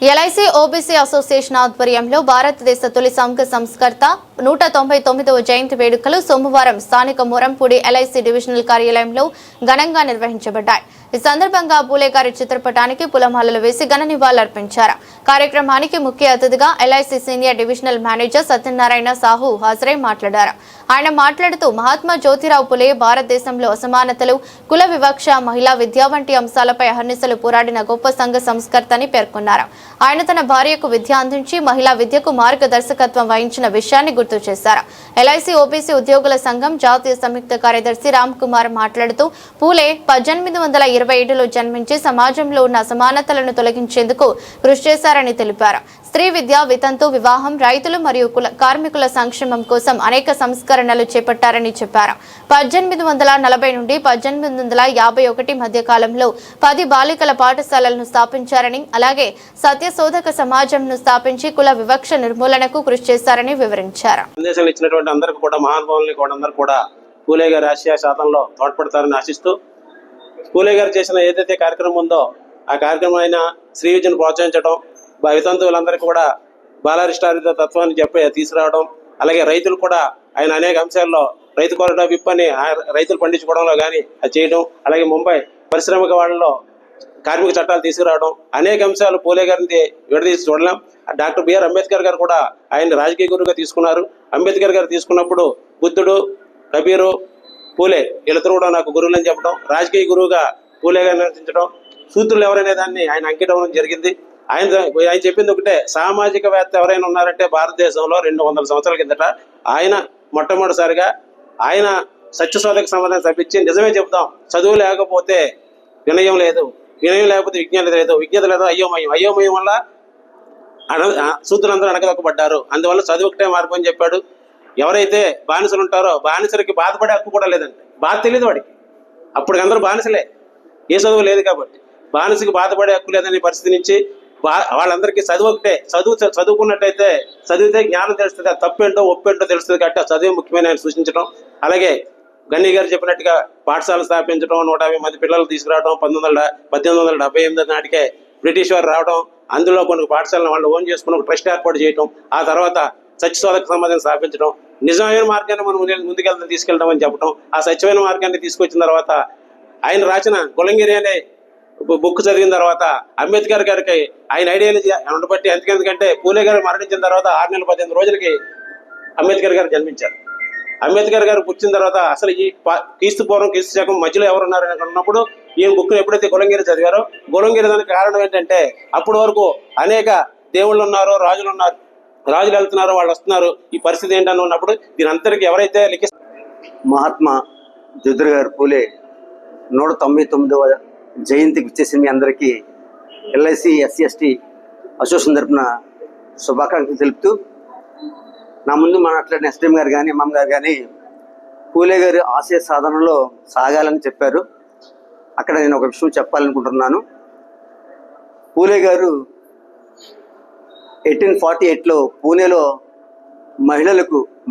LIC OBC association ఆధ్వర్యంలో భారతదేశ తొలి సంఘ సంస్కర్త 199వ జయంతి వేడుకలు సోమవారం స్థానిక మురంపూడి ఎల్ఐసి డివిజనల్ కార్యాలయంలో ఘనంగా నిర్వహించబడ్డాయి. ఈ సందర్భంగా పూలే గారి చిత్రపటానికి పూలమాలలు వేసి ఘన నివాళులర్పించారు. కార్యక్రమానికి ముఖ్య అతిథిగా LIC senior divisional manager Satyanarayana Sahu హాజరై మాట్లాడారు. ఆయన మాట్లాడుతూ మహాత్మా జ్యోతిరావు పులే భారతదేశంలో అసమానతలు, కుల వివక్ష, మహిళా విద్య వంటి అంశాలపై అహర్నిశలు పోరాడిన గొప్ప సంఘ సంస్కర్త అని పేర్కొన్నారు. ఆయన తన భార్యకు విద్య అందించి మహిళా విద్యకు మార్గదర్శకత్వం వహించిన విషయాన్ని గుర్తు చేశారు. ఎల్ఐసి ఓబీసీ ఉద్యోగుల సంఘం జాతీయ సంయుక్త కార్యదర్శి రామ్ కుమార్ మాట్లాడుతూ పూలే 1827లో జన్మించి సమాజంలో ఉన్న అసమానతలను తొలగించేందుకు కృషి చేశారని తెలిపారు. స్త్రీ విద్య, వితంతు వివాహం, రైతులు మరియు కార్మికుల సంక్షేమం కోసం అనేక సంస్కరణలు చేపట్టారని చెప్పారు. 1840 నుండి 1851 మధ్య కాలంలో 10 బాలికల పాఠశాలలను స్థాపించారని, అలాగే సత్యశోధక సమాజంను స్థాపించి కుల వివక్ష నిర్మూలనకు కృషి చేశారని వివరించారు. సందేశాలు ఇచ్చినటువంటి అందరికీ కూడా మహానుభావుల్ని కూడా పూలే గారి ఆశయ సాధనలో తోడ్పడతారని ఆశిస్తూ, పూలే గారు చేసిన ఏదైతే కార్యక్రమం ఉందో ఆ కార్యక్రమం అయినా స్త్రీ విద్యను ప్రోత్సహించడం, వితంతువులందరికీ కూడా బాలారిష్టారిత తత్వాన్ని తీసుకురావడం, అలాగే రైతులు కూడా ఆయన అనేక అంశాల్లో రైతు కొరడా విప్ అని రైతులు పండించుకోవడంలో కానీ అది చేయడం, అలాగే ముంబై పరిశ్రమిక వాళ్ళలో కార్మిక చట్టాలు తీసుకురావడం, అనేక అంశాలు పూలే గారిని విడదీసి చూడలేం. డాక్టర్ బిఆర్ అంబేద్కర్ గారు కూడా ఆయన రాజకీయ గురువుగా తీసుకున్నారు. అంబేద్కర్ గారు తీసుకున్నప్పుడు బుద్ధుడు, కబీరు, పూలే వీళ్ళిద్దరూ కూడా నాకు గురువులని చెప్పడం, రాజకీయ గురువుగా పూలే గారిని నటించడం, సూత్రులు ఎవరనే దాన్ని ఆయన అంకితం జరిగింది. ఆయన చెప్పింది ఒకటే, సామాజికవేత్త ఎవరైనా ఉన్నారంటే భారతదేశంలో 200 సంవత్సరాల కిందట ఆయన మొట్టమొదటిసారిగా ఆయన సత్యశోధక సమాధానం తప్పించి నిజమే చెప్తాం, చదువు లేకపోతే వినయం లేదు, వినయం లేకపోతే విజ్ఞత లేదు, విజ్ఞత లేదు అయోమయం వల్ల సూత్రులందరూ అణగదొక్కబడ్డారు. అందువల్ల చదువు ఒకటే మార్గం అని చెప్పాడు. ఎవరైతే బానిసలు ఉంటారో బానిసలకి బాధపడే హక్కు కూడా లేదండి. బాధ తెలియదు వాడికి, అప్పుడు అందరూ బానిసలే, ఏ చదువు లేదు కాబట్టి బానిసకి బాధపడే హక్కు లేదనే పరిస్థితి నుంచి వాళ్ళందరికీ చదువు ఒకటే, చదువుకున్నట్టయితే చదివితే జ్ఞానం తెలుస్తుంది, అది తప్పేంటో ఒప్పేంటో తెలుస్తుంది కాబట్టి ఆ చదువు ముఖ్యమైన ఆయన సూచించడం. అలాగే గన్నీ గారు చెప్పినట్టుగా పాఠశాల స్థాపించడం, 150 మంది పిల్లలు తీసుకురావడం, 1878 నాటికే బ్రిటిష్ వారు రావడం, అందులో కొన్ని పాఠశాలను వాళ్ళు ఓన్ చేసుకుని ఒక ట్రస్ట్ ఏర్పాటు చేయడం, ఆ తర్వాత సత్యశోధక సమాధానం స్థాపించడం, నిజమైన మార్గాన్ని మనం తీసుకెళ్తాం అని చెప్పడం, ఆ సత్యమైన మార్గాన్ని తీసుకొచ్చిన తర్వాత ఆయన రాసిన గొలంగిరి అనే బుక్ చదివిన తర్వాత అంబేద్కర్ గారికి ఆయన ఐడియాలజీ ఉండబట్టి, ఎందుకంటే పూలే గారు మరణించిన తర్వాత 6 నెలల 15 రోజులకి అంబేద్కర్ గారు జన్మించారు. అంబేద్కర్ గారు పుట్టిన తర్వాత అసలు ఈ క్రీస్తు పూర్వం క్రీస్తు శకం మధ్యలో ఎవరున్నారని అన్నప్పుడు ఈయన బుక్ ఎప్పుడైతే గొలంగిరి చదివారో, గొలంగిరి దానికి కారణం ఏంటంటే అప్పటి వరకు అనేక దేవుళ్ళు ఉన్నారు, రాజులు వెళ్తున్నారు, వాళ్ళు వస్తున్నారు, ఈ పరిస్థితి ఏంటని ఉన్నప్పుడు దీని అంతరికి ఎవరైతే మహాత్మా జ్యోతిరావు గారు పూలే 199వ జయంతికి వచ్చేసి మీ అందరికీ ఎల్ఐసి ఎస్సీ/ఎస్టీ అసోసియేషన్ తరఫున శుభాకాంక్షలు తెలుపుతూ, నా ముందు మాట్లాడిన ఎస్టీఎం గారు కానీ అమ్మమ్మ గారు కానీ పూలే గారి ఆశయ సాధనలో సాగాలని చెప్పారు. అక్కడ నేను ఒక విషయం చెప్పాలనుకుంటున్నాను. పూలే గారు 1848లో పూణేలో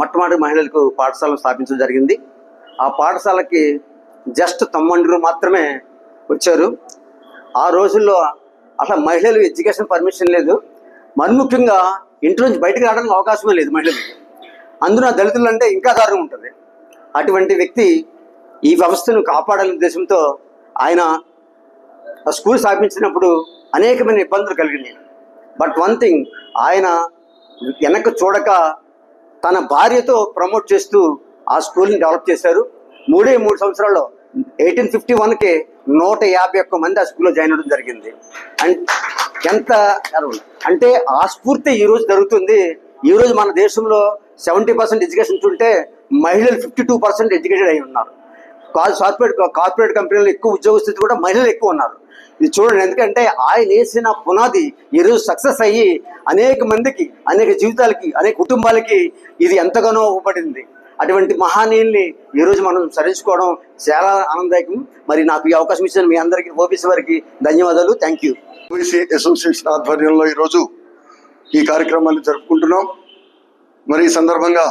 మొట్టమొదటి మహిళలకు పాఠశాలను స్థాపించడం జరిగింది. ఆ పాఠశాలకి జస్ట్ 90 మాత్రమే వచ్చారు. ఆ రోజుల్లో అసలు మహిళలు ఎడ్యుకేషన్ పర్మిషన్ లేదు, మరి ముఖ్యంగా ఇంటి నుంచి బయటకు రావడానికి అవకాశమే లేదు మహిళలకి. అందున దళితులు అంటే ఇంకా దారుణం ఉంటుంది. అటువంటి వ్యక్తి ఈ వ్యవస్థను కాపాడాలనే ఉద్దేశంతో ఆయన స్కూల్ స్థాపించినప్పుడు అనేకమైన ఇబ్బందులు కలిగినాయి. బట్ వన్ థింగ్, ఆయన వెనక్కి చూడక తన భార్యతో ప్రమోట్ చేస్తూ ఆ స్కూల్ని డెవలప్ చేశారు. 3 సంవత్సరాల్లో 1851కే 151 మంది ఆ స్కూల్లో జాయిన్ అవ్వడం జరిగింది. ఎంత అంటే ఆ స్ఫూర్తి ఈరోజు జరుగుతుంది. ఈరోజు మన దేశంలో 70% ఎడ్యుకేషన్ ఉంటే మహిళలు 52% ఎడ్యుకేటెడ్ అయి ఉన్నారు. కార్పొరేట్ కంపెనీలు ఎక్కువ ఉద్యోగస్తులు కూడా మహిళలు ఎక్కువ ఉన్నారు. ఇది చూడండి, ఎందుకంటే ఆయన వేసిన పునాది ఈరోజు సక్సెస్ అయ్యి అనేక మందికి, అనేక జీవితాలకి, అనేక కుటుంబాలకి ఇది ఎంతగానో ఉపపడింది. అటువంటి మహానీయుల్ని ఈరోజు మనం స్మరించుకోవడం చాలా ఆనందదాయకం. మరి నాకు ఈ అవకాశం ఇచ్చిన మీ అందరికీ, ఓబీసీ వారికి ధన్యవాదాలు. Thank you. ఓబీసీ అసోసియేషన్ ఆధ్వర్యంలో ఈరోజు ఈ కార్యక్రమాన్ని జరుపుకుంటున్నాం. మరి ఈ సందర్భంగా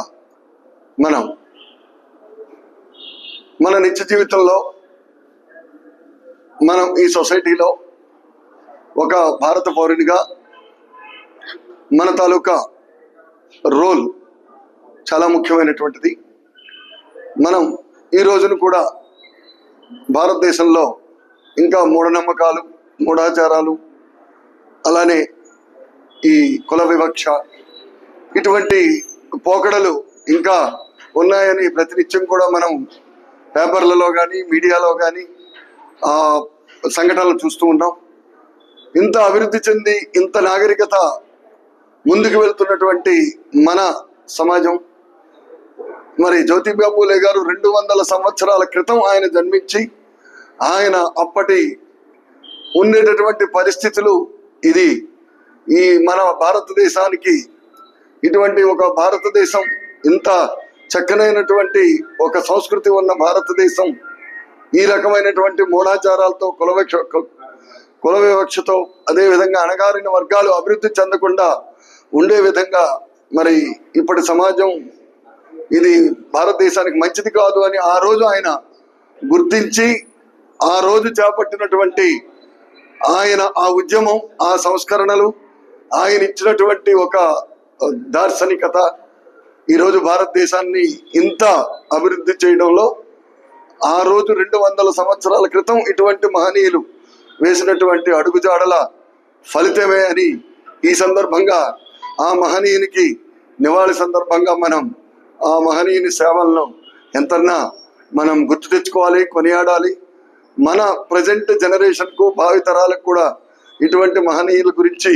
మన నిత్య జీవితంలో మనం ఈ సొసైటీలో ఒక భారత పౌరునిగా మన తాలూకా రోల్ చాలా ముఖ్యమైనటువంటిది. మనం ఈ రోజును కూడా భారతదేశంలో ఇంకా మూఢనమ్మకాలు, మూఢాచారాలు, అలానే ఈ కుల వివక్ష, ఇటువంటి పోకడలు ఇంకా ఉన్నాయని ప్రతినిత్యం కూడా మనం పేపర్లలో కానీ మీడియాలో కానీ సంఘటనలు చూస్తూ ఉన్నాం. ఇంత అభివృద్ధి చెంది ఇంత నాగరికత ముందుకు వెళ్తున్నటువంటి మన సమాజం, మరి జ్యోతిబా పూలే గారు 200 సంవత్సరాల క్రితం ఆయన జన్మించి ఆయన అప్పటి ఉండేటటువంటి పరిస్థితులు, ఇది ఈ మన భారతదేశానికి ఇటువంటి ఒక భారతదేశం, ఇంత చక్కనైనటువంటి ఒక సంస్కృతి ఉన్న భారతదేశం ఈ రకమైనటువంటి మూఢాచారాలతో కుల వివక్షతో అదేవిధంగా అణగారిన వర్గాలు అభివృద్ధి చెందకుండా ఉండే విధంగా మరి ఇప్పటి సమాజం ఇది భారతదేశానికి మంచిది కాదు అని ఆ రోజు ఆయన గుర్తించి ఆ రోజు చేపట్టినటువంటి ఆయన ఆ ఉద్యమం, ఆ సంస్కరణలు, ఆయన ఇచ్చినటువంటి ఒక దార్శనికత ఈరోజు భారతదేశాన్ని ఇంత అభివృద్ధి చేయడంలో ఆ రోజు 200 సంవత్సరాల క్రితం ఇటువంటి మహనీయులు వేసినటువంటి అడుగుజాడల ఫలితమే అని ఈ సందర్భంగా ఆ మహనీయునికి నివాళి సందర్భంగా మనం ఆ మహనీయుని సేవలను ఎంతన్నా మనం గుర్తు తెచ్చుకోవాలి, కొనియాడాలి. మన ప్రజెంట్ జనరేషన్కు, భావితరాలకు కూడా ఇటువంటి మహనీయుల గురించి